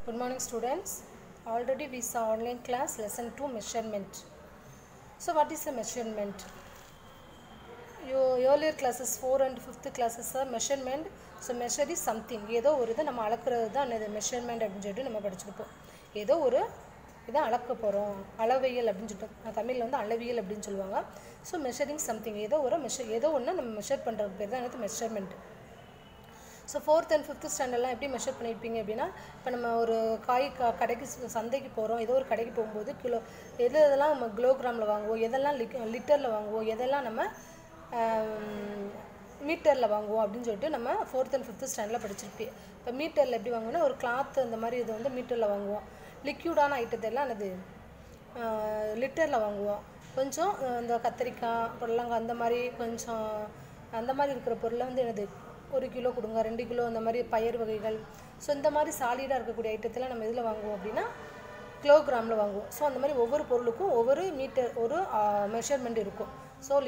Good morning students. Already we saw online class lesson 2 measurement. So what is a measurement? Your earlier classes 4 and 5th classes are measurement. So measure is something. ஏதோ ஒரு இதை நம்ம அளக்கிறது தான் அந்த measurement அப்படின்னு சொல்லிட்டு நம்ம படிச்சிருப்போம். ஏதோ ஒரு இதை அளக்க போகிறோம், அளவியல் அப்படின்னு சொல்லிட்டு தமிழில் வந்து அளவியல் அப்படின்னு சொல்லுவாங்க. ஸோ மெஷரிங் சம்திங் ஏதோ ஒன்று நம்ம மெஷர் பண்ணுறது பேர் தான் எனக்கு measurement. So 4th and 5th ஸ்டாண்டர்ட்லாம் எப்படி மெஷர் பண்ணியிருப்பீங்க அப்படின்னா, இப்போ நம்ம ஒரு கடைக்கு சந்தைக்கு போகிறோம், ஏதோ ஒரு கடைக்கு போகும்போது எதெல்லாம் நம்ம கிலோகிராமில் வாங்குவோம், எதெல்லாம் லிட்டரில் வாங்குவோம், எதெல்லாம் நம்ம மீட்டரில் வாங்குவோம் அப்படின்னு சொல்லிட்டு நம்ம 4th and 5th ஸ்டாண்டர்டில் படிச்சிருப்பேன். இப்போ மீட்டரில் எப்படி வாங்குவோன்னா ஒரு கிளாத் அந்த மாதிரி இது வந்து மீட்டரில் வாங்குவோம். லிக்யூடான ஐட்டத்தெல்லாம் என்னது லிட்டரில் வாங்குவோம். கொஞ்சம் இந்த கத்திரிக்காய் பொருளாங்க அந்த மாதிரி கொஞ்சம் அந்த மாதிரி இருக்கிற பொருளை வந்து என்னது 1 கிலோ கொடுங்க, 2 கிலோ அந்த மாதிரி பயிர் வகைகள். ஸோ இந்த மாதிரி சாலிடாக இருக்கக்கூடிய ஐட்டத்தில் நம்ம இதில் வாங்குவோம் அப்படின்னா கிலோகிராமில் வாங்குவோம். ஸோ அந்த மாதிரி ஒவ்வொரு பொருளுக்கும் ஒவ்வொரு மீட்டர் ஒரு மெஷர்மெண்ட் இருக்கும். ஸோ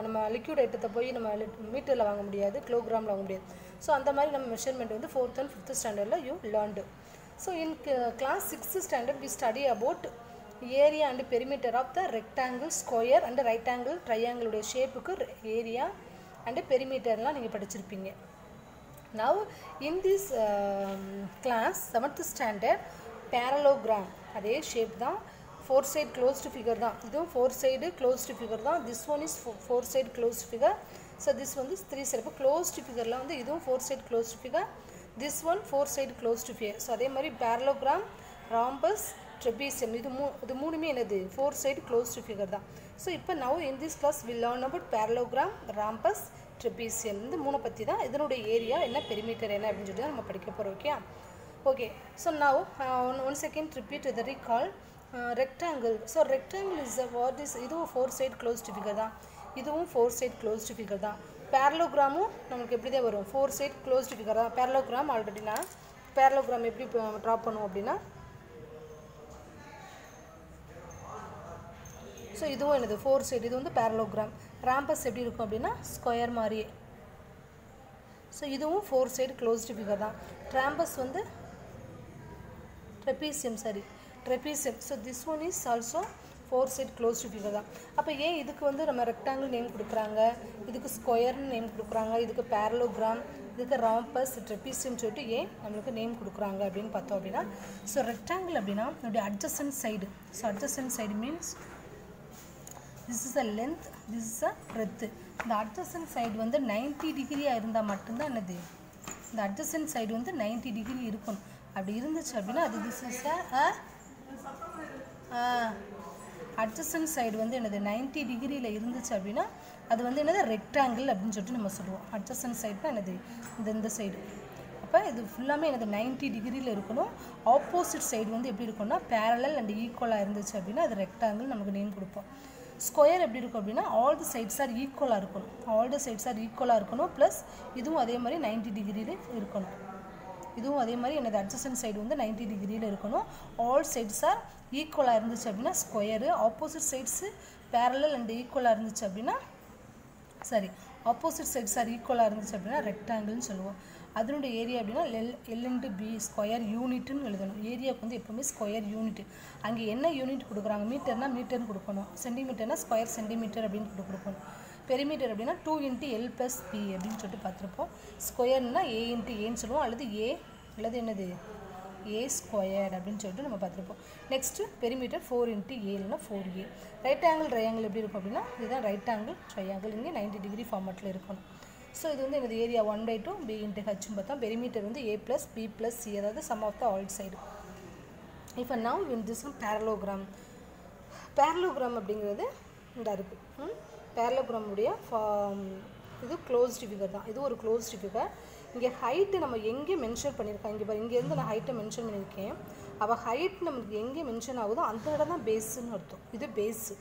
நம்ம லிக்யூட் ஐட்டத்தை போய் நம்ம மீட்டரில் வாங்க முடியாது, கிலோகிராமில் வாங்க முடியாது. ஸோ அந்த மாதிரி நம்ம மெஷர்மெண்ட் வந்து 4th and 5th ஸ்டாண்டர்டில் you learned. So in class 6th standard we study about area and perimeter of the rectangle, square and right angle, triangle உடைய ஷேப்புக்கு ஏரியா அண்டு பெரிமீட்டர்லாம் நீங்கள் படிச்சிருப்பீங்க. Now in this class 7th standard parallelogram அதே shape தான், 4 side closed figure தான், இதுவும் 4 side closed figure தான். This one is 4 side closed figure. So this one is 3 side. இப்போ closed figureல வந்து இதுவும் 4 side closed figure, this one 4 side closed figure. So அதே மாதிரி parallelogram, rhombus, trapezium இது மூணுமே என்னது 4 side closed figure தான். ஸோ இப்போ now in this class we learn about parallelogram, rhombus, trapezium. இந்த மூணை பற்றி தான் இதனுடைய ஏரியா என்ன பெரிமீட்டர் என்ன அப்படின்னு சொல்லி தான் நம்ம படிக்க போகிறோம். Okay so now once again repeat the recall. Rectangle. So rectangle is what is இதுவும் 4 side closed figure தான், இதுவும் 4 side closed figure தான். parallelogramமும் நமக்கு எப்படி தான் வரும் 4 side closed figure தான். parallelogram ஆல்ரெடி நான் parallelogram எப்படி ட்ரா பண்ணுவோம் அப்படின்னா, ஸோ இதுவும் என்னது 4 side, இது வந்து parallelogram. rhombus எப்படி இருக்கும் அப்படின்னா ஸ்கொயர் மாதிரியே. ஸோ இதுவும் 4 side closed figure தான். rhombus வந்து trapezium. So this one is also 4 side closed figure தான். அப்போ ஏன் இதுக்கு வந்து நம்ம ரெக்டாங்கிள் நேம் கொடுக்குறாங்க, இதுக்கு ஸ்கொயர்னு நேம் கொடுக்குறாங்க, இதுக்கு parallelogram, இதுக்கு rhombus, trapezium சொல்லிட்டு ஏன் நம்மளுக்கு நேம் கொடுக்குறாங்க அப்படின்னு பார்த்தோம் அப்படின்னா, ஸோ ரெக்டாங்கிள் அப்படின்னா நம்மளுடைய adjacent side. So adjacent side means this is a length, this is a breadth. இந்த adjacent சைடு வந்து 90 டிகிரியாக இருந்தால் மட்டும்தான் என்னது இந்த adjacent சைடு வந்து 90 டிகிரி இருக்கணும். அப்படி இருந்துச்சு அப்படின்னா அது this is a adjacent side வந்து என்னது 90 டிகிரியில் இருந்துச்சு அப்படின்னா அது வந்து என்னது ரெக்டாங்கிள் அப்படின்னு சொல்லிட்டு நம்ம சொல்லுவோம். adjacent சைடுனா என்னது இந்த சைடு. அப்போ இது ஃபுல்லாமே எனது 90 டிகிரியில் இருக்கணும். ஆப்போசிட் சைடு வந்து எப்படி இருக்கும்னா பேரலல் அண்ட் ஈக்குவலாக இருந்துச்சு அப்படின்னா அது ரெக்டாங்கிள் நமக்கு நேம் கொடுப்போம். ஸ்கொயர் எப்படி இருக்கும் அப்படின்னா ஆல் தி சைட்ஸ் ஆர் ஈக்குவலாக இருக்கணும், ஆல் தி சைட்ஸ் ஆர் ஈக்குவலாக இருக்கணும். ப்ளஸ் இதுவும் அதே மாதிரி 90 டிகிரியில் இருக்கணும். இதுவும் அதே மாதிரி எனது adjacent சைடு வந்து 90 டிகிரியில் இருக்கணும். ஆல் சைட்ஸ் ஆர் ஈக்குவலாக இருந்துச்சு அப்படின்னா ஸ்கொயரு, ஆப்போசிட் சைட்ஸு பேரலல் அண்ட் ஈக்குவலாக இருந்துச்சு அப்படின்னா ஆப்போசிட் சைட்ஸ் ஆர் ஈக்குவலாக இருந்துச்சு அப்படின்னா ரெக்டாங்கிள்னு சொல்லுவோம். அதனுடைய ஏரியா அப்படின்னா L into B ஸ்கொயர் யூனிட்னு எழுதணும். ஏரியாவுக்கு வந்து எப்போவுமே ஸ்கொயர் யூனிட். அங்கே என்ன யூனிட் கொடுக்குறாங்க, மீட்டர்னா மீட்டர்னு கொடுக்கணும், சென்டிமீட்டர்னா ஸ்கொயர் சென்டிமீட்டர் அப்படின்னு கொடுக்கணும். பெரிமீட்டர் அப்படின்னா 2 into L plus P அப்படின்னு சொல்லிட்டு பார்த்துருப்போம். ஸ்கொயர்னா A into Aன்னு சொல்லுவோம், அல்லது என்னது A ஸ்கொயர் அப்படின்னு சொல்லிட்டு நம்ம பார்த்துருப்போம். நெக்ஸ்ட்டு பெரிமீட்டர் 4 into A இல்லைனா 4A. ரைட் ஆங்கிள் ட்ரையாங்கிள் எப்படி இருக்கும் அப்படின்னா இதுதான் ரைட் ஆங்கிள் ட்ரையாங்கிள், இங்கே 90 டிகிரி ஃபார்மேட்டில் இருக்கணும். ஸோ இது வந்து எனது ஏரியா 1/2 B into Hன்னு பார்த்தா பெரிமீட்டர் வந்து A plus B plus C, அதாவது sum of the all side. இப்போ now in this parallelogram. parallelogram அப்படிங்கிறது இந்த இருக்குது. parallelogram-உடைய இது க்ளோஸ்டு ஃபிகர் தான், இது ஒரு க்ளோஸ்டு ஃபிகர். இங்கே ஹைட்டு நம்ம எங்கே மென்ஷன் பண்ணியிருக்கோம், இங்கே பாரு இங்கேருந்து நான் ஹைட்டை மென்ஷன் பண்ணியிருக்கேன். அவள் ஹைட் நமக்கு எங்கே மென்ஷன் ஆகுதோ அந்த இடம் தான் பேஸுன்னு அர்த்தம். இது பேஸு.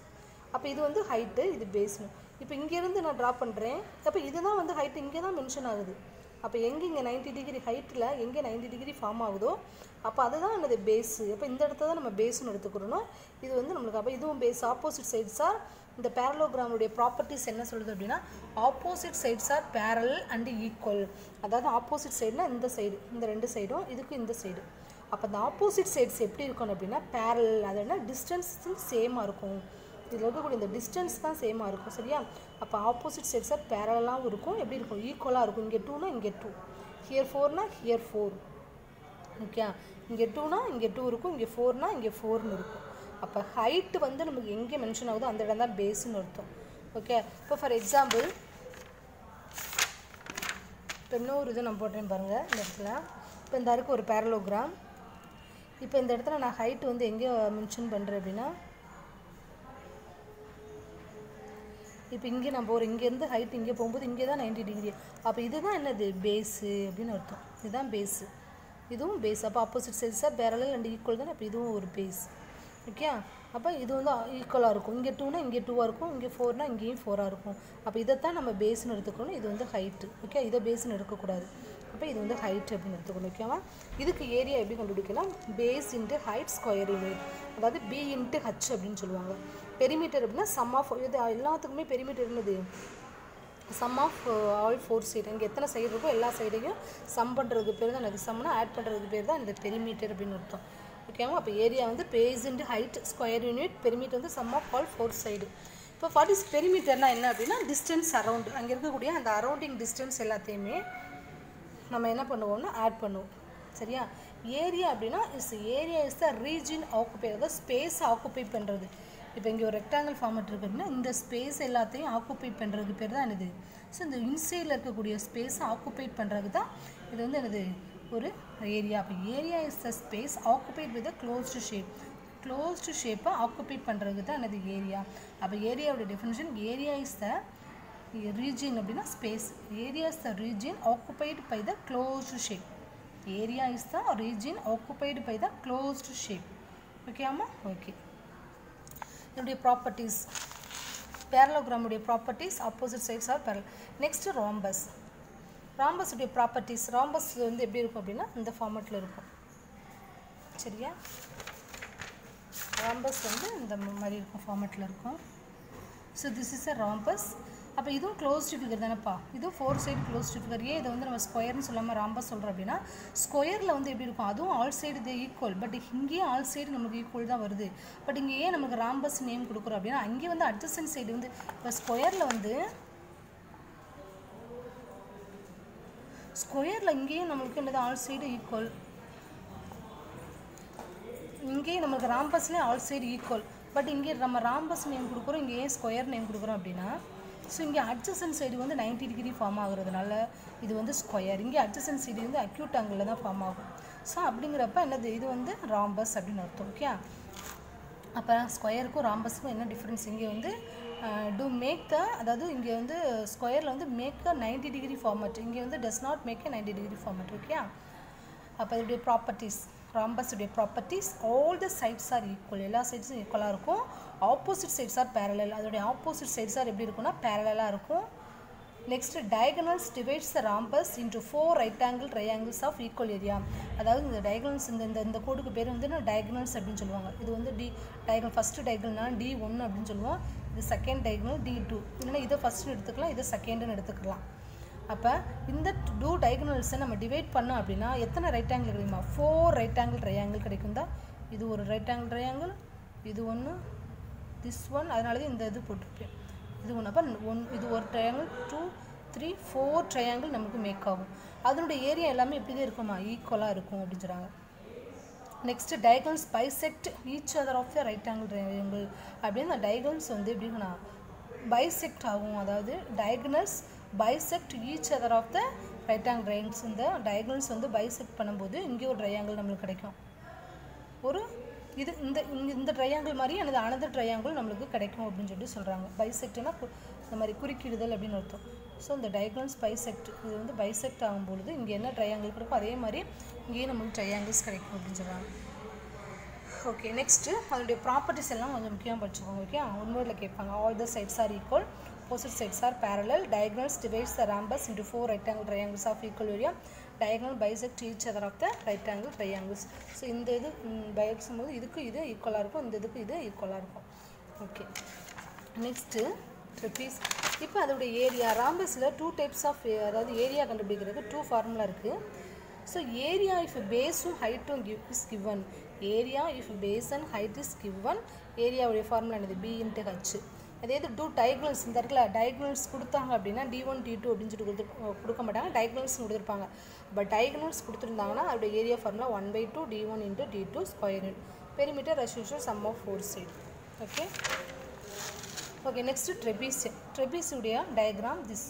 அப்போ இது வந்து ஹைட்டு, இது பேஸ்னு. இப்போ இங்கேருந்து நான் ட்ரா பண்ணுறேன், அப்போ இதுதான் வந்து ஹைட்டு இங்கே தான் மென்ஷன் ஆகுது. அப்போ எங்கே இங்கே 90 டிகிரி ஹைட்டில் எங்கே 90 டிகிரி ஃபார்ம் ஆகுதோ அப்போ அதுதான் என்னது பேஸு. அப்போ இந்த இடத்த தான் நம்ம பேஸ்னு எடுத்துக்கிறோம். இது வந்து நம்மளுக்கு அப்போ இதுவும் பேஸ். ஆப்போசிட் சைட்ஸாக இந்த parallelogram-உடைய ப்ராப்பர்ட்டிஸ் என்ன சொல்லுது அப்படின்னா opposite sides are parallel and equal. அதாவது ஆப்போசிட் சைடுனா இந்த சைடு, இந்த ரெண்டு சைடும், இதுக்கு இந்த சைடு அப்போ அந்த ஆப்போசிட் சைட்ஸ் எப்படி இருக்கணும் அப்படின்னா பேரலல், அது என்ன டிஸ்டன்ஸ் சேமாக இருக்கும். இதில் இருக்கக்கூடிய இந்த டிஸ்டன்ஸ் தான் சேமாக இருக்கும். சரியா? அப்போ ஆப்போசிட் சைட்ஸாக பேரலாகவும் இருக்கும். எப்படி இருக்கும்? ஈக்குவலாக இருக்கும். இங்கே 2னா இங்கே 2, ஹியர் 4னா ஹியர் 4. ஓகே, இங்கே 2னா இங்கே 2 இருக்கும், இங்கே 4னா இங்கே 4னு இருக்கும். அப்போ ஹைட்டு வந்து நமக்கு எங்கே மென்ஷன் ஆகுதோ அந்த இடம் தான் பேஸ்ன்னு அர்த்தம். ஓகே, இப்போ ஃபார் எக்ஸாம்பிள் இப்போ இன்னொரு இது நான் போட்டேன் பாருங்கள். இந்த இடத்துல இப்போ இந்த இருக்குது ஒரு பேரலோகிராம். இப்போ இந்த இடத்துல நான் ஹைட்டு வந்து எங்கே மென்ஷன் பண்ணுறேன் அப்படின்னா, இப்போ இங்கே நம்ம ஒரு இங்கேருந்து ஹைட் இங்கே போகும்போது இங்கே தான் 90 டிகிரி. அப்போ இதுதான் என்னது? பேஸு அப்படின்னு அர்த்தம். இதுதான் பேஸு, இதுவும் பேஸ். அப்போ ஆப்போசிட் சைட்ஸாக பேரலல் அண்ட் ஈக்குவல் தானே. அப்போ இதுவும் ஒரு பேஸ். ஓகே, அப்போ இது வந்து ஈக்குவலாக இருக்கும். இங்கே 2னா இங்கே 2ஆக இருக்கும், இங்கே 4னா இங்கேயும் 4ஆக இருக்கும். அப்போ இதைத்தான் நம்ம பேஸ்ன்னு எடுத்துக்கணும். இது வந்து ஹைட்டு. ஓகே, இதை பேஸ்ன்னு எடுக்கக்கூடாது. அப்போ இது வந்து ஹைட் அப்படின்னு எடுத்துக்கணும். ஓகேவா? இதுக்கு ஏரியா எப்படி கண்டுபிடிக்கலாம்? Base into height square unit, அதாவது பி இன்ட்டு ஹச் அப்படின்னு சொல்லுவாங்க. பெரிமீட்டர் அப்படின்னா சம் ஆஃப், இது எல்லாத்துக்குமே பெரிமீட்டர் என்னது? Sum of all 4 side. இங்கே எத்தனை சைடு இருக்கோ எல்லா சைடையும் சம் பண்ணுறதுக்கு பேர் தான் எனக்கு சம்னா ஆட் பண்ணுறதுக்கு பேர் தான் இந்த பெரிமீட்டர் அப்படின்னு அர்த்தம். ஓகேவா? அப்போ ஏரியா வந்து base into height square unit, perimeter வந்து சம் ஆஃப் ஆல் 4 சைடு. இப்போ வாட் இஸ் பெரிமீட்டர்னா என்ன அப்படின்னா டிஸ்டன்ஸ் அரவுண்டு, அங்கே இருக்கக்கூடிய அந்த அரௌண்டிங் டிஸ்டன்ஸ் எல்லாத்தையுமே நம்ம என்ன பண்ணுவோம்னா ஆட் பண்ணுவோம். சரியா? ஏரியா அப்படின்னா area is the region occupy, அதாவது ஸ்பேஸ் ஆக்குபை பண்ணுறது. இப்போ இங்கே ஒரு ரெக்டாங்கிள் ஃபார்மேட் இருக்குது அப்படின்னா இந்த ஸ்பேஸ் எல்லாத்தையும் ஆக்குபை பண்ணுறதுக்கு பேர் தான் என்னது? ஸோ இந்த இன்சைடில் இருக்கக்கூடிய ஸ்பேஸை ஆக்குபை பண்ணுறது தான் இது வந்து என்னது? ஒரு ஏரியா. அப்போ area is the space occupied with closed shape. Closed ஷேப்பை ஆக்குபை பண்ணுறதுக்கு தான் என்னது? ஏரியா. அப்போ ஏரியாவோட definition, area is the region அப்படின்னா space. Area is the region occupied by the closed shape. Area is the region occupied by the closed shape. Okay ஆமாம்? Okay, இதனுடைய properties, பேரலோகிராமுடைய properties, opposite sides are parallel. Next rhombus. ராம்பஸுடைய properties, rhombus வந்து எப்படி இருக்கும் அப்படின்னா இந்த ஃபார்மேட்டில் இருக்கும். சரியா? ராம்பஸ் வந்து இந்த மாதிரி இருக்கும், ஃபார்மேட்டில் இருக்கும். So this is a rhombus. அப்போ இதுவும் க்ளோஸ்டு ஃபிகர் தானேப்பா, இதுவும் 4 சைடு க்ளோஸ்டு ஃபிகர். ஏன் இதை வந்து நம்ம ஸ்கொயர்னு சொல்லாமல் ராம்பஸ் சொல்கிறோம் அப்படின்னா, ஸ்கொயரில் வந்து எப்படி இருக்கும்? அதுவும் ஆல் சைடு இது ஈக்குவல், பட் இங்கேயும் ஆல் சைடு நமக்கு ஈக்குவல் தான் வருது. பட் இங்கே ஏன் நமக்கு ராம்பஸ் நேம் கொடுக்குறோம் அப்படின்னா, அங்கே வந்து அட்ஜசன்ட் சைடு வந்து இப்போ ஸ்கொயரில் வந்து இங்கேயும் நம்மளுக்கு என்னது? All side equal. இங்கேயும் நமக்கு ராம்பஸ்லேயும் ஆல் சைடு ஈக்குவல். பட் இங்கே நம்ம ராம்பஸ் நேம் கொடுக்குறோம், இங்கே ஏன் ஸ்கொயர் நேம் கொடுக்குறோம் அப்படின்னா, ஸோ இங்கே அட்ஜசன்ட் சைடு வந்து 90 டிகிரி ஃபார்ம் ஆகுறதுனால இது வந்து ஸ்கொயர். இங்கே அட்ஜசன்ட் சைடு வந்து அக்யூட் ஆங்கிளில் தான் ஃபார்ம் ஆகும். ஸோ அப்படிங்கிறப்ப என்னது? இது வந்து ராம்பஸ் அப்படின்னு அர்த்தம். ஓகே, அப்போ ஸ்கொயருக்கும் ராம்பஸுக்கும் என்ன டிஃப்ரென்ஸ்? இங்கே வந்து டு மேக் த, அதாவது இங்கே வந்து ஸ்கொயரில் வந்து மேக் அ 90 டிகிரி ஃபார்மேட், இங்கே வந்து does not make a 90 degree format. Okay, அப்போ இதோடைய ப்ராப்பர்ட்டிஸ், ராம்பஸுடைய properties, all the sides are equal, எல்லா சைட்ஸும் ஈக்குவலாக இருக்கும். ஆப்போசிட் சைட்ஸ் ஆர் பேரலல், அதோடைய ஆப்போசிட் சைட்ஸ் ஆர் எப்படி இருக்கும்னா பேரலாக இருக்கும். Next diagonals divides the rhombus into 4 right angle triangles of equal area. அதாவது இந்த டயகனல்ஸ், இந்த கோடுக்கு பேர் வந்து டயகனல்ஸ் அப்படின்னு சொல்லுவாங்க. இது வந்து டயகனல் ஃபஸ்ட்டு டயகனல்னா D1 அப்படின்னு சொல்லுவோம், இது செகண்ட் டயகனல் D2. இல்லைன்னா இதை ஃபஸ்ட்டு எடுத்துக்கலாம், இதை செகண்டுன்னு எடுத்துக்கலாம். அப்போ இந்த 2 டயகனல்ஸை நம்ம டிவைட் பண்ணோம் அப்படின்னா எத்தனை ரைட் ஆங்கிள் கிடைக்குமா? 4 ரைட் ஆங்கிள் ட்ரையாங்கிள் கிடைக்கும் தான். இது ஒரு ரைட் ஆங்கிள் ட்ரையாங்கிள், இது ஒன்று, திஸ் ஒன், அதனால தான் இந்த இது போட்டிருப்பேன், இது ஒன்று. அப்போ இது ஒரு ட்ரையாங்கிள், 2, 3, 4 ட்ரையாங்கிள் நமக்கு மேக் ஆகும். அதனுடைய ஏரியா எல்லாமே எப்படி தான் இருக்குமா? ஈக்குவலாக இருக்கும் அப்படின்னு சொல்கிறாங்க. Next diagonals bisect each other of the right angle triangle அப்படின்னு அந்த டயகனல்ஸ் வந்து எப்படின்னா பைசெக்ட் ஆகும். அதாவது diagonals bisect each other of the right angle triangles. இந்த டயகனல்ஸ் வந்து பைசெக்ட் பண்ணும்போது இங்கே ஒரு ட்ரையாங்கிள் நம்மளுக்கு கிடைக்கும். ஒரு இது இந்த ட்ரையாங்கிள் மாதிரி எனது அனதர் ட்ரையாங்கிள் நம்மளுக்கு கிடைக்கும் அப்படின்னு சொல்லி சொல்கிறாங்க. பைசெக்ட்னா இந்த மாதிரி குறுக்கிடுதல் அப்படின்னு அர்த்தம். ஸோ இந்த டயகனல்ஸ் பைசெக்ட், இது வந்து பைசெக்ட் ஆகும்பொழுது இங்கே என்ன ட்ரையாங்கிள் கிடைக்கும் அதே மாதிரி இங்கேயும் நம்மளுக்கு ட்ரையாங்கிள்ஸ் கிடைக்கும் அப்படின்னு சொல்கிறாங்க. ஓகே, நெக்ஸ்ட்டு அதனுடைய ப்ராப்பர்ட்டிஸ் எல்லாம் கொஞ்சம் முக்கியமாக படிச்சுக்கோங்க. ஓகே, ஒன்வேர்டில் கேட்பாங்க. All the sides are equal, opposite sides are parallel, diagonals divides the rhombus into 4 right angle triangles of equal area, diagonal bisect each other of the right angle triangles. So இந்த இது bisect போது இதுக்கு இது ஈக்குவலாக இருக்கும், இந்த இதுக்கு இது ஈக்குவலாக இருக்கும். Okay, next trapeze. இப்போ அதோடைய ஏரியா ராம்பஸில் 2 டைப்ஸ் ஆஃப், அதாவது ஏரியா கண்டுபிடிக்கிறதுக்கு 2 ஃபார்முலா இருக்குது. ஸோ ஏரியா இஃப் பேஸும் ஹைட்டும் is given, area if base and height is given, ஏரியாவுடைய ஃபார்முலா என்னது பி இன்ட்டு ஹச். அதே இது டூ டயக்னல்ஸ் இந்த இடத்துல டயக்னல்ஸ் கொடுத்தாங்க அப்படின்னா D1 D2 அப்படின்னு சொல்லிட்டு கொடுக்க மாட்டாங்க, டயக்னல்ஸ் கொடுத்துருப்பாங்க. பட் டயக்னல்ஸ் கொடுத்துருந்தாங்கன்னா அதோட area formula 1/2 D1 × D2 square. Perimeter as usual sum of 4 side. Okay okay. Next trapezium. ட்ரெபீஸுடைய டயக்ராம் திஸ்.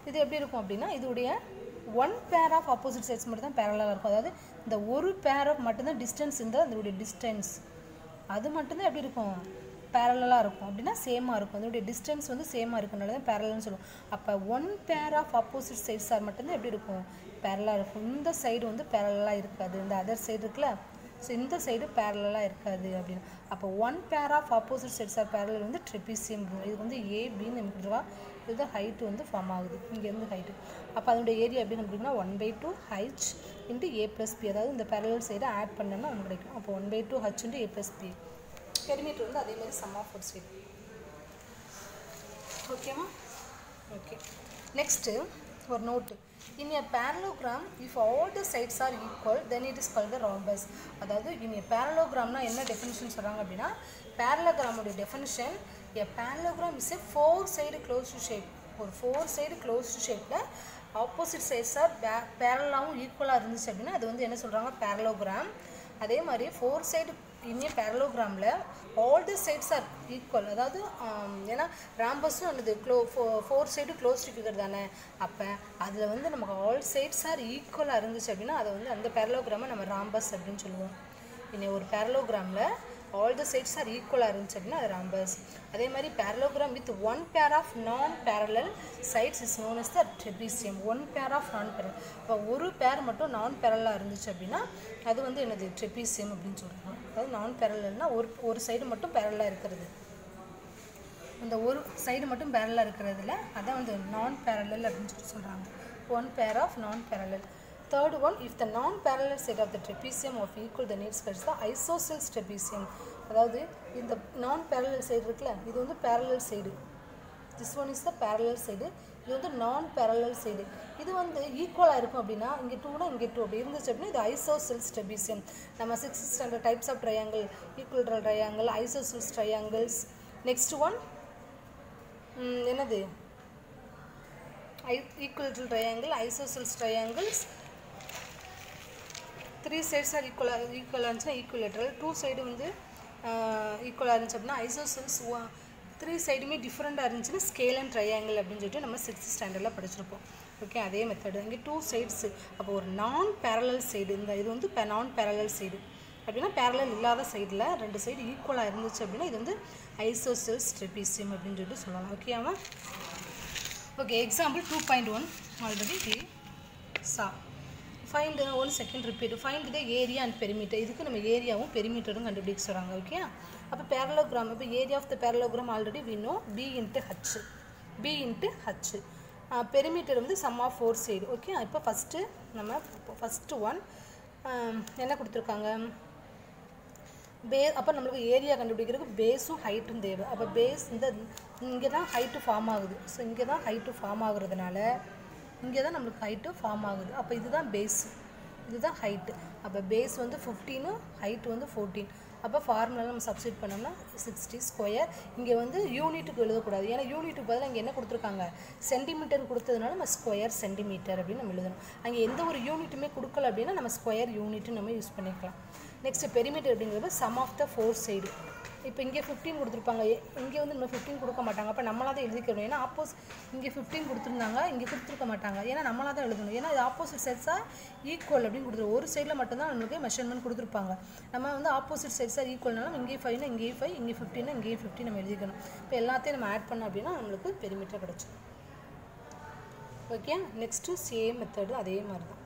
இது எப்படி இருக்கும் அப்படின்னா இதோடைய one pair of opposite sides மட்டும் தான் பேரலாக இருக்கும். அதாவது இந்த ஒரு பேர் ஆஃப் மட்டும்தான் டிஸ்டன்ஸ் இருந்தால் அதோடைய டிஸ்டன்ஸ் அது மட்டும்தான் எப்படி இருக்கும் பேரலாக இருக்கும் அப்படின்னா சேமாக இருக்கும். அதோடைய டிஸ்டன்ஸ் வந்து சேமாக இருக்குனால தான் பேரலல்னு சொல்லுவோம். அப்போ one pair of opposite sides R மட்டும்தான் எப்படி இருக்கும் பேரலாக இருக்கும். இந்த சைடு வந்து பேரலாக இருக்காது, இந்த அதர் சைடு இருக்குல்ல, ஸோ இந்த சைடு பேரலாக இருக்காது அப்படின்னு. அப்போ one pair of opposite sides are parallel வந்து ட்ரெபீசியம். இது வந்து ஏபின்னு நமக்கு இதுதான் ஹைட்டு வந்து ஃபார்ம் ஆகுது இங்கேருந்து ஹைட்டு. அப்போ அதனுடைய ஏரியா எப்படி கண்டுபிடிக்கணும்னா 1/2 h × a + b, அதாவது இந்த பேரலல் சைடை ஆட் பண்ணோம்னா நமக்கு கிடைக்கும். அப்போ 1/2 h × a + b. பெரிமீட்டர் வந்து அதே மாதிரி சம் ஆஃப் 4 சைடு. ஓகேவா? ஓகே. நெக்ஸ்ட்டு ஒரு note. In a parallelogram, if all the sides are equal, then it is called the rhombus. அதாவது in a parallelogramனா என்ன டெஃபினிஷன் சொல்கிறாங்க அப்படின்னா, parallelogram definition, a parallelogram is a 4-side closed shape. ஒரு 4-side closed shapeல opposite sides are பேரலாகவும் ஈக்குவலாக இருந்துச்சு அப்படின்னா அது வந்து என்ன சொல்கிறாங்க parallelogram. அதே மாதிரி 4-side in a parallelogram all the sides are equal, அதாவது ஏன்னா ராம்பஸும் அல்லது 4-side closed figure தானே, அப்போ அதில் வந்து நமக்கு all sides are ஈக்குவலாக இருந்துச்சு அப்படின்னா அதை வந்து அந்த parallelogram நம்ம ராம்பஸ் அப்படின்னு சொல்லுவோம். இன்னும் ஒரு parallelogram all the sides are equal இருந்துச்சு அப்படின்னா அது rhombus. அதே மாதிரி parallelogram with one pair of non-parallel sides is known as the trapezium. one pair of non-parallel, இப்போ ஒரு பேர் மட்டும் நான் பேரலாக இருந்துச்சு அப்படின்னா அது வந்து என்னது trapezium அப்படின்னு சொல்கிறாங்க. அதாவது நான் பேரலல்னா ஒரு சைடு மட்டும் பேரலாக இருக்கிறது, அந்த ஒரு சைடு மட்டும் பேரலாக இருக்கிறதுல அதான் வந்து நான் பேரலல் அப்படின்னு சொல்கிறாங்க. one pair of non-parallel. Third one, if the non-parallel side of the trapezium of equal, then it's called the isosceles trapezium. அதாவது இந்த non-parallel side இருக்குல்ல, இது வந்து parallel side. This one is the parallel side. இது வந்து non-parallel side. இது வந்து ஈக்குவலாக இருக்கும் அப்படின்னா இங்கே 2னா இங்கே 2 அப்படி இருந்துச்சு அப்படின்னா இது isosceles trapezium. நம்ம 6th standard types of triangle, equilateral triangle, isosceles triangles. Next one என்னது equilateral triangle, isosceles triangles. 3 sides are equal இருந்துச்சுன்னா equilateral, 2 சைடு வந்து ஈக்குவலாக இருந்துச்சு அப்படின்னா ஐசோசெல்ஸ், 3 சைடுமே டிஃப்ரெண்ட்டாக இருந்துச்சுன்னா ஸ்கேல் அண்ட் ட்ரையாங்கிள் அப்படின்னு சொல்லிட்டு நம்ம 6th ஸ்டாண்டர்டில் படிச்சிருப்போம். ஓகே, அதே மெத்தடு இங்கே 2 சைட்ஸு. அப்போ ஒரு நான் பேரலல் சைடு, இந்த இது வந்து நான் பேரலல் சைடு அப்படின்னா பேரலல் இல்லாத சைடில் 2 சைடு ஈக்குவலாக இருந்துச்சு அப்படின்னா இது வந்து ஐசோசெல்ஸ் ட்ரெபீசியம் அப்படின்னு சொல்லிட்டு சொல்லலாம். ஓகேவா? Okay, example 2.1 already we saw. Find one second repeat. Find the area and perimeter. இதுக்கு நம்ம ஏரியாவும் பெரிமீட்டரும் கண்டுபிடிக்க சொல்கிறாங்க. ஓகே, அப்போ parallelogram, இப்போ area of the parallelogram already we know b into h. Perimeter வந்து சம் ஆஃப் 4 சைடு. ஓகே, இப்போ first one என்ன கொடுத்துருக்காங்க அப்போ நம்மளுக்கு ஏரியா கண்டுபிடிக்கிறதுக்கு பேஸும் ஹைட்டும் தேவை. அப்போ பேஸ் இங்கே தான் ஹைட்டு ஃபார்ம் ஆகுது. ஸோ இங்கே தான் ஹைட்டு ஃபார்ம் ஆகுறதுனால இங்கே தான் நம்மளுக்கு ஹைட்டு ஃபார்ம் ஆகுது. அப்போ இதுதான் பேஸ், இதுதான் ஹைட்டு. அப்போ பேஸ் வந்து 15, ஹைட்டு வந்து 14. அப்போ ஃபார்முலா நம்ம சப்ஸ்டிட் பண்ணோம்னா 60 ஸ்கொயர். இங்கே வந்து யூனிட்டுக்கு எழுதக்கூடாது, ஏன்னா யூனிட்டுக்கு பதிலாக இங்கே என்ன கொடுத்துருக்காங்க சென்டிமீட்டர் கொடுத்ததுனால நம்ம ஸ்கொயர் சென்டிமீட்டர் அப்படின்னு நம்ம எழுதணும். அங்கே எந்த ஒரு யூனிட்டுமே கொடுக்கல அப்படின்னா நம்ம ஸ்கொயர் யூனிட்டு நம்ம யூஸ் பண்ணிக்கலாம். நெக்ஸ்ட் பெரிமீட்டர் அப்படிங்கிறது சம் ஆஃப் த 4 சைடு. இப்போ இங்கே 15 கொடுத்துருப்பாங்க, இங்கே வந்து நம்ம 15 கொடுக்க மாட்டாங்க. அப்போ நம்மளாக தான் எழுதிக்கணும், ஏன்னா இங்கே 15 கொடுத்துருந்தாங்க, இங்கே கொடுத்துருக்க மாட்டாங்க, ஏன்னா நம்மளாக தான் எழுதணும். ஏன்னா இது ஆப்போசிட் சைட்ஸாக ஈக்குவல் அப்படின்னு கொடுத்துருவோம். ஒரு சைடில் மட்டும்தான் நம்மளுக்கு மெஷர்மெண்ட் கொடுத்துருப்பாங்க. நம்ம வந்து ஆப்போசிட் சைட்ஸாக ஈக்குவல்னாலும் இங்கே 5னா இங்கே 5, இங்கே 15னா இங்கே 15 நம்ம எழுதிக்கணும். இப்போ எல்லாத்தையும் நம்ம ஆட் பண்ணோம் அப்படின்னா நம்மளுக்கு பெரிமீட்டர் கிடச்சிடும். ஓகே, நெக்ஸ்ட்டு சேம் மெத்தடு அதே மாதிரி தான்.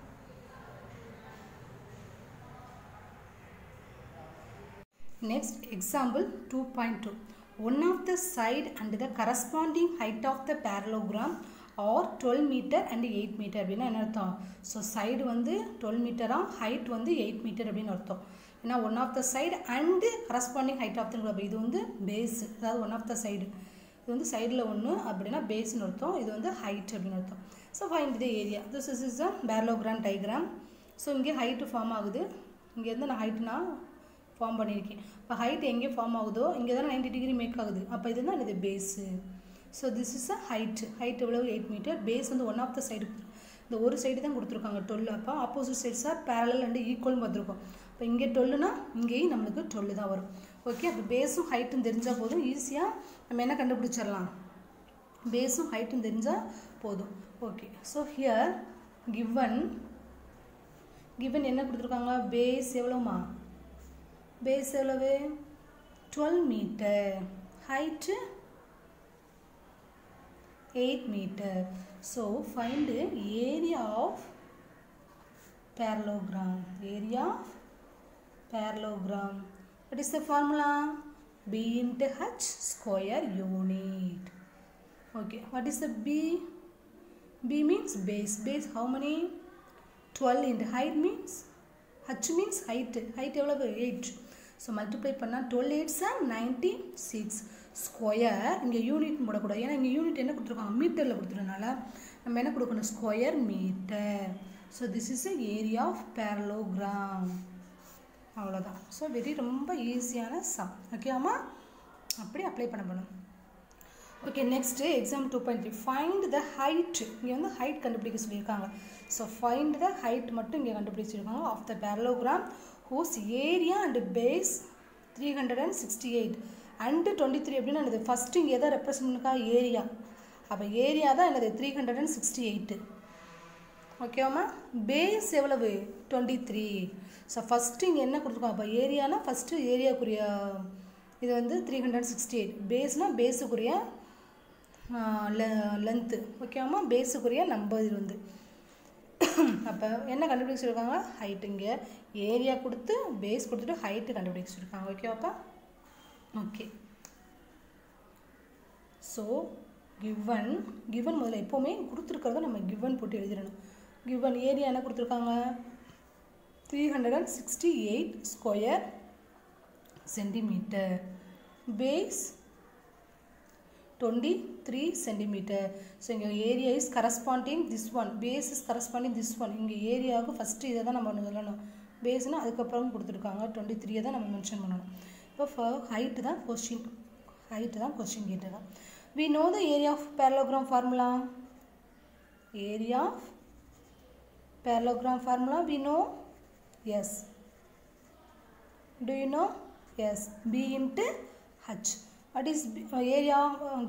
Next example 2.2. One of the side and the corresponding height of the parallelogram are 12 meter and 8 meter அப்படின்னா என்ன அர்த்தம்? ஸோ சைடு வந்து 12 மீட்டராக, ஹைட் வந்து 8 மீட்டர் அப்படின்னு அர்த்தம். ஏன்னா one of the side and corresponding height of the இது வந்து பேஸு, அதாவது ஒன் ஆஃப் த சைடு இது வந்து சைடில் ஒன்று அப்படின்னா பேஸ்னு அர்த்தம், இது வந்து ஹைட் அப்படின்னு அர்த்தம். So find the area. This is a parallelogram diagram. So இங்கே ஹைட்டு ஃபார்ம் ஆகுது. இங்கேருந்து நான் ஹைட்டு நான் ஃபார்ம் பண்ணியிருக்கேன். இப்போ ஹைட் எங்கே ஃபார்ம் ஆகுதோ இங்கே தான் 90 டிகிரி மேக் ஆகுது. அப்போ இதுதான் என்னது base. So this is a height. Height எவ்வளவு 8 மீட்டர். பேஸ் வந்து ஒன் ஆஃப் த சைடு, இந்த ஒரு சைடு தான் கொடுத்துருக்காங்க 12. அப்போ opposite sides are parallel and ஈக்குவல்னு பார்த்துருக்கோம். இப்போ இங்கே 12னா இங்கேயும் நம்மளுக்கு 12 தான் வரும். ஓகே, அப்போ பேஸும் ஹைட்டும் தெரிஞ்சால் போதும், ஈஸியாக நம்ம என்ன கண்டுபிடிச்சிடலாம், பேஸும் ஹைட்டும் தெரிஞ்சால் போதும். ஓகே, ஸோ ஹியர் given என்ன கொடுத்துருக்காங்க, பேஸ் எவ்வளோமா, பேஸ் எவ்வளவு 12 metre, height 8 metre. So find the area of parallelogram. Area of parallelogram. What is the formula? B into H square unit. Okay, what is the B? B means base. Base how many? 12 into height means, H means height. Height எவ்வளவு 8. So multiply பண்ணா 12 8s are 96. Square இங்கே unit போடக்கூடாது, ஏன்னா இங்கே unit என்ன கொடுத்துருக்காங்க, மீட்டரில் கொடுத்துருக்கனால நம்ம என்ன கொடுக்கணும், square metre. So this is area of parallelogram. அவ்வளோதான். ஸோ ரொம்ப ஈஸியான சம். ஓகேவாமா, அப்படி அப்ளை பண்ணணும். Okay, next exam 2.3 find the height. இங்கே வந்து ஹைட் கண்டுபிடிக்க சொல்லியிருக்காங்க. ஸோ ஃபைண்ட் த ஹைட் மட்டும் இங்கே கண்டுபிடிச்சிருக்காங்க. Of the parallelogram whose area and base 368 and 23 அப்படின்னா என்னது, ஃபஸ்ட்டு இங்கே எதை ரெப்ரசன்ட் பண்ணிக்கா, ஏரியா. அப்போ ஏரியா தான் என்னது 368. ஓகேவாம்மா, பேஸ் எவ்வளவு 23. ஸோ ஃபஸ்ட்டு இங்கே என்ன கொடுத்துருக்கோம், அப்போ ஏரியானா ஃபஸ்ட்டு ஏரியாக்குரிய இது வந்து 368, பேஸ்னால் பேஸுக்குரிய லென்த்து. ஓகேவாம்மா, பேஸுக்குரிய நம்பர் இது வந்து. அப்போ என்ன கண்டுபிடிச்சிருக்காங்க, ஹைட்டு. இங்கே ஏரியா கொடுத்து பேஸ் கொடுத்துட்டு ஹைட்டு கண்டுபிடிச்சிருக்காங்க. ஓகேவாப்பா. ஓகே, ஸோ given முதல்ல எப்போவுமே கொடுத்துருக்கிறத நம்ம given போட்டு எழுதிடணும். given ஏரியா என்ன கொடுத்துருக்காங்க, 368 square centimetre, base 23 centimetre. So இங்கே area is corresponding this one, base is corresponding this one. இங்கே ஏரியாவுக்கு ஃபஸ்ட்டு இதை தான் நம்ம ஒன்று சொல்லணும், பேஸ்னால் அதுக்கப்புறம் கொடுத்துருக்காங்க 23 தான் நம்ம மென்ஷன் பண்ணணும். இப்போ ஹைட்டு தான் கொஸ்டின், கேட்டுதான். We know the area of parallelogram formula. Area of parallelogram formula we know. Yes. Do you know? Yes. B into H. What is area?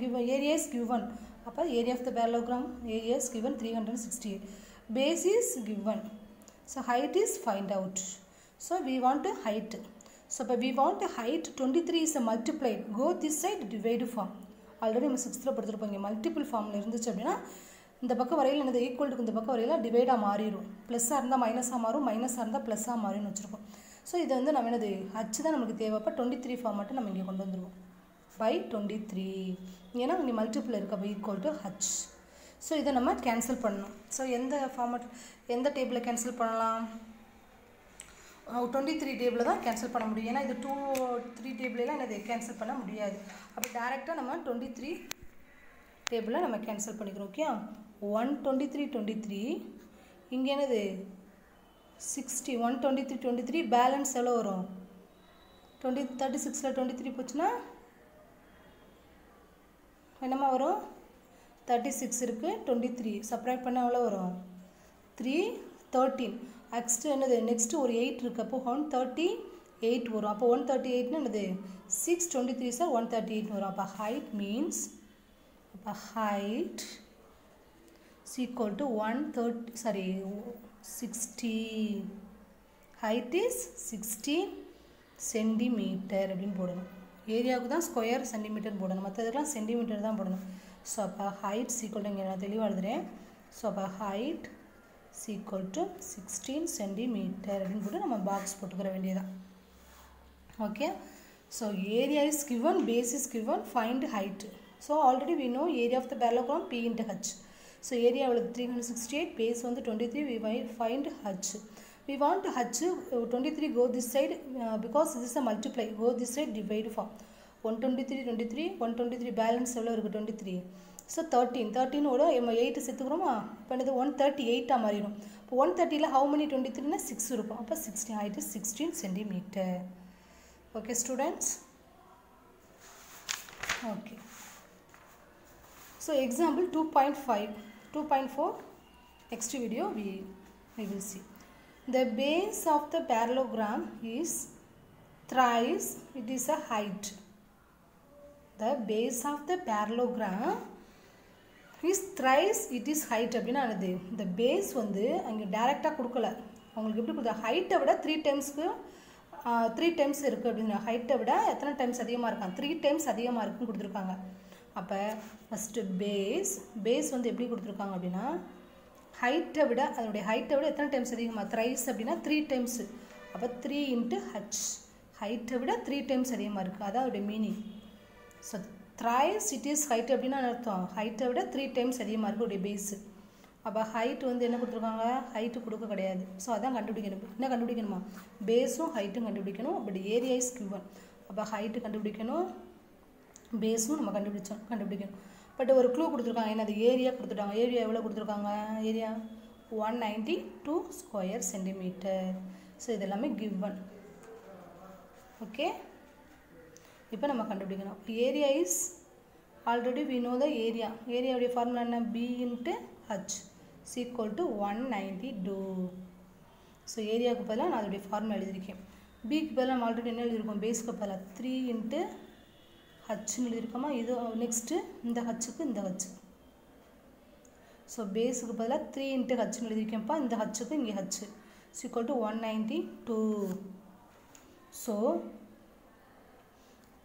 Given area is given. Appa area of the parallelogram, area is given 368. Base is given. So height is find out. So we want a height. So we want a height 23 is a multiplied. Go this side divide form. Already நம்ம 6th படிச்சிருப்போம். Multiple ஃபார்மில் இருந்துச்சு அப்படின்னா இந்த பக்கம் வரையில் என்னது ஈக்குவல்ட்டுக்கு இந்த பக்கம் வரையில் டிவைடாக மாறிடும். ப்ளஸ்ஸாக இருந்தால் மைனஸாக மாறும், மைனஸாக இருந்தால் ப்ளஸ்ஸாக மாறின்னு வச்சுருக்கோம். ஸோ இது வந்து நம்ம என்னது ஹச் தான் நமக்கு தேவைப்போ 23 ஃபார்ம் மட்டும் நம்ம இங்கே கொண்டு வந்துடுவோம். by 23 ஏன்னா இங்கே மல்டிபிள் இருக்க by equal to h. So இதை நம்ம கேன்சல் பண்ணணும். ஸோ எந்த ஃபார்மட் எந்த டேபிளில் கேன்சல் பண்ணலாம், 23 டேபிளில் தான் கேன்சல் பண்ண முடியும். ஏன்னா இது 2-3 டேபிளெலாம் என்னது கேன்சல் பண்ண முடியாது. அப்போ டேரெக்டாக நம்ம 23 டேபிளில் நம்ம கேன்சல் பண்ணிக்கிறோம். ஓகே, 123 இங்கே என்னது 60, 123 பேலன்ஸ் எவ்வளோ வரும், 36ல் 23 போச்சுன்னா என்னம்மா வரும், 36 இருக்குது, 23 சப்ராக்ட் பண்ண எவ்வளோ வரும், 313. நெக்ஸ்ட்டு என்னது, நெக்ஸ்ட்டு ஒரு 8 இருக்குது, அப்போ 138 வரும். அப்போ 138ன்னு என்னது 623 சார் 138 வரும். அப்போ ஹைட் மீன்ஸ், அப்போ height is equal to 60. Height is 60 centimetre அப்படின்னு போடணும். ஏரியாவுக்கு தான் ஸ்கொயர் சென்டிமீட்டர் போடணும், மற்றதுக்கெலாம் சென்டிமீட்டர் தான் போடணும். ஸோ அப்போ ஹைட் ஈக்குவல் டு, இங்கே நான் தெளிவாக எழுதுகிறேன். ஸோ அப்போ height is equal to 16 centimeter அப்படின்னு போட்டு நம்ம பாக்ஸ் போட்டுக்கிற வேண்டியதான். Okay, so area is given, base is given, find height. So already we know area of the parallelogram P into H. So area எவ்வளவு 368, பேஸ் வந்து 23, we find H. We want H 23 go this side because this is a multiply, go this side divide form. 123 balance எவ்வளோ இருக்குது 23. So 13 ஓட நம்ம 8 சேர்த்துக்கிறோமா, இப்போ இது 138 மாறிடும். இப்போ 130 how many 23 னா 6 இருக்கும். அப்போ 16 height is 16 centimeter. Okay students. Okay. So example 2.5, 2.4 next video we will see. The base of the parallelogram is thrice it is a height. The base of the parallelogram is thrice it is height அப்படினா என்னது இந்த base வந்து அங்க டைரக்ட்டா கொடுக்கல உங்களுக்கு எப்படி கொடுத்தா ஹைட்டை விட 3 டைம்ஸ்க்கு 3 டைம்ஸ் இருக்கு அப்படினா ஹைட்டை விட எத்தனை டைம்ஸ் அதிகமா இருக்கான் 3 டைம்ஸ் அதிகமா இருக்குன்னு கொடுத்திருக்காங்க அப்ப ஃபர்ஸ்ட் பேஸ் வந்து எப்படி கொடுத்திருக்காங்க அப்படினா ஹைட்டை விட அதோட ஹைட்டை விட எத்தனை டைம்ஸ் அதிகமா thrice அப்படினா 3 டைம்ஸ் அப்ப 3 * h ஹைட்டை விட 3 டைம்ஸ் அதிகமா இருக்கு அதான் அதோட meaning so thrice it is height அப்படினா அர்த்தம் ஹைட்டை விட 3 டைம்ஸ் அதிகமா இருக்கு அதோட பேஸ் அப்ப ஹைட் வந்து என்ன கொடுத்திருக்காங்க ஹைட் கொடுக்க கிடையாது சோ அதான் கண்டுபிடிக்கணும் என்ன கண்டுபிடிக்கணுமா பேஸும் ஹைட்டும் கண்டுபிடிக்கணும் பட் ஏரியா இஸ் given அப்ப ஹைட் கண்டுபிடிக்கணும் பேஸும் நம்ம கண்டுபிடிக்கணும் பட் ஒரு க்ளூ கொடுத்திருக்காங்க என்னது ஏரியா கொடுத்துட்டாங்க ஏரியா எவ்வளவு கொடுத்திருக்காங்க ஏரியா 192 ஸ்கொயர் சென்டிமீட்டர் சோ இதெல்லாம் given ஓகே இப்போ நம்ம கண்டுபிடிக்கணும் area is already we know the area உடைய ஃபார்முலா என்ன b * h is equal to 192 so ஏரியாக்கு பதிலா நான் அதோட ஃபார்முலா எழுதிருக்கேன் b க்கு பதிலா நம்ம ஆல்ரெடி என்ன எழுதிருக்கோம் பேஸ்க்கு பதிலா 3 * h ன்னு எழுதிருக்கோமா இது நெக்ஸ்ட் இந்த h க்கு இந்த h சோ பேஸ்க்கு பதிலா 3 * h ன்னு எழுதிருக்கேன்ப்பா இந்த h க்கு இங்க h is equal to 192 so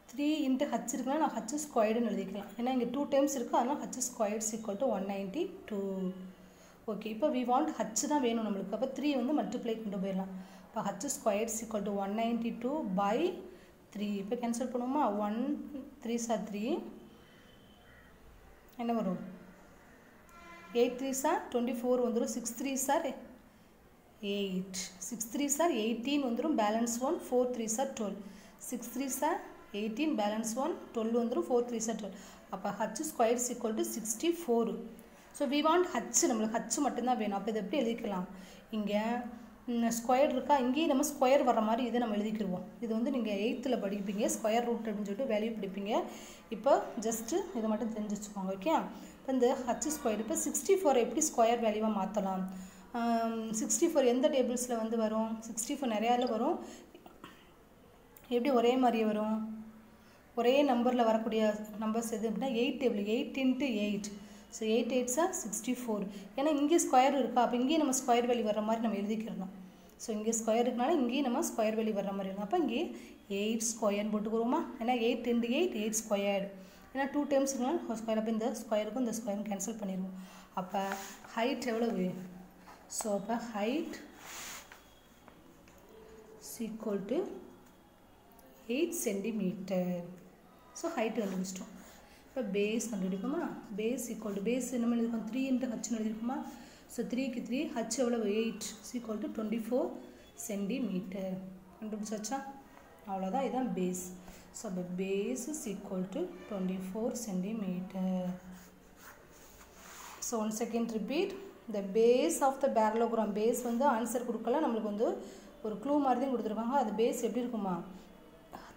3 * h இருக்குனா நான் h ஸ்கொயர்ட் ன்னு எழுதிக்கலாம் ஏனா இங்க 2 டைம்ஸ் இருக்கு அதனால h squared is equal to 192 okay இப்போ we want h தான் வேணும் நமக்கு அப்ப 3 வந்து மல்டிப்ளை கொண்டு போயிரலாம் அப்ப h squared is equal to 192 by 3 இப்போ கேன்சல் பண்ணுவோமா 1 3s are 3 என்ன வரும் 8 3s are 24 வந்துரும் 6 3s are 8 6 3s are 18 வந்துரும் balance 1 4 3s are 12 6 3s are 18 balance 1 12 வந்துரும் 4 3s are 12 அப்ப h squared is equal to 64 so we want h நமக்கு h மட்டும் தான் வேணும் அப்ப இத எப்படி எழுதிக்கலாம் இங்க ஸ்கொயர் இருக்கா இங்கே நம்ம ஸ்கொயர் வர மாதிரி இத நம்ம எழுதிக்குவோம் இது வந்து நீங்க 8th ல படிப்பீங்க ஸ்கொயர் ரூட் அப்படினு சொல்லிட்டு வேல்யூ படிப்பீங்க இப்போ ஜஸ்ட் இத மட்டும் தெரிஞ்சு வச்சுக்கோங்க ஓகே இப்போ இந்த h ஸ்கொயர் இப்போ 64 எப்படி ஸ்கொயர் வேல்யூவா மாத்தலாம் 64 எந்த டேபிள்ஸ்ல வந்து வரும் 64 நிறையல வரும் எப்படி ஒரே மாதிரியே வரும் ஒரே நம்பர்ல வரக்கூடிய நம்பர்ஸ் எது அப்படினா 8 டேபிள் 8 * 8 so 8 8s are 64 ஏனா இங்க ஸ்கொயர் இருக்கா அப்ப இங்கே நம்ம ஸ்கொயர் வேல்யூ வர மாதிரி நம்ம எழுதிக்கிறோம் சோ இங்க ஸ்கொயர் இருக்கனால இங்கே நம்ம ஸ்கொயர் வேல்யூ வர மாதிரி இருக்கும் அப்ப இங்கே 8 ஸ்கொயர் போட்டுக்குறோமா ஏனா 8 * 8 8 ஸ்கொயர்ட் ஏனா 2 டைம்ஸ் இருக்கனால ஸ்கொயர் அப்ப இந்த ஸ்கொயருக்கு இந்த ஸ்கொயரும் கேன்சல் பண்ணிடுவோம் அப்ப ஹைட் எவ்வளவு சோ அப்ப height is equal to 8 centimeter so height கண்டுபிடிச்சிட்டோம் இப்போ பேஸ் கண்டுபிடிப்போமா பேஸ் equal to பேஸ் என்ன எழுதிருக்கோம் 3 * h ன்னு எழுதிருக்கோமா so 3 க்கு 3 h எவ்வளவு 8 is equal to 24 centimeter கண்டுபிடிச்சாச்சா அவ்வளவுதான் இதான் base so the base is equal to 24 centimeter so once again repeat the base of the parallelogram base வந்து ஆன்சர் கொடுக்கல நமக்கு வந்து ஒரு க்ளூ மாதிரி தான் கொடுத்திருக்காங்க அது பேஸ் எப்படி இருக்குமா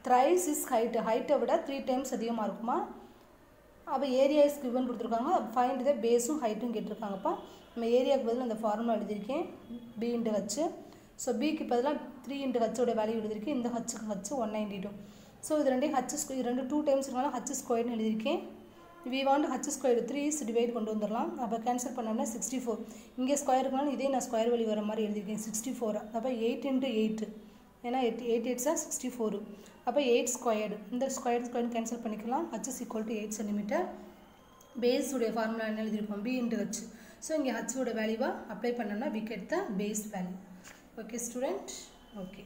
thrice is height height விட 3 டைம்ஸ் அதிகமா இருக்குமா அப்ப ஏரியா இஸ் given கொடுத்திருக்காங்க find the baseம் ஹைட்டும் கேட்டிருக்காங்கப்பா நம்ம ஏரியாக்கு பதிலா அந்த formula எழுதிருக்கேன் b * h so b க்கு பதிலா 3 * h ஓட வேல்யூ எழுதிருக்கேன் இந்த h க்கு h 192 so இது ரெண்டையும் h ஸ்கொயர் ரெண்டு 2 டைம்ஸ் இருக்கனால h ஸ்கொயர்னு எழுதிருக்கேன் we want h squared 3 is divide கொண்டு வந்துறலாம் அப்ப கேன்சல் பண்ணோம்னா 64 இங்க ஸ்கொயர் இருக்கனால இதே நான் ஸ்கொயர் வேல்யூ வர மாதிரி எழுதிருக்கேன் 64 அப்ப 8 * 8 ஏனா 8 8s are 64 அப்ப 8 ஸ்கொயர்ட் இந்த ஸ்கொயர் கேன்சல் பண்ணிக்கலாம் h is equal to 8 cm base உடைய ஃபார்முலா என்ன எழுதிருக்கோம் b * h so இங்க h ஓட வேல்யூவா அப்ளை பண்ணோம்னா we get the base value okay student okay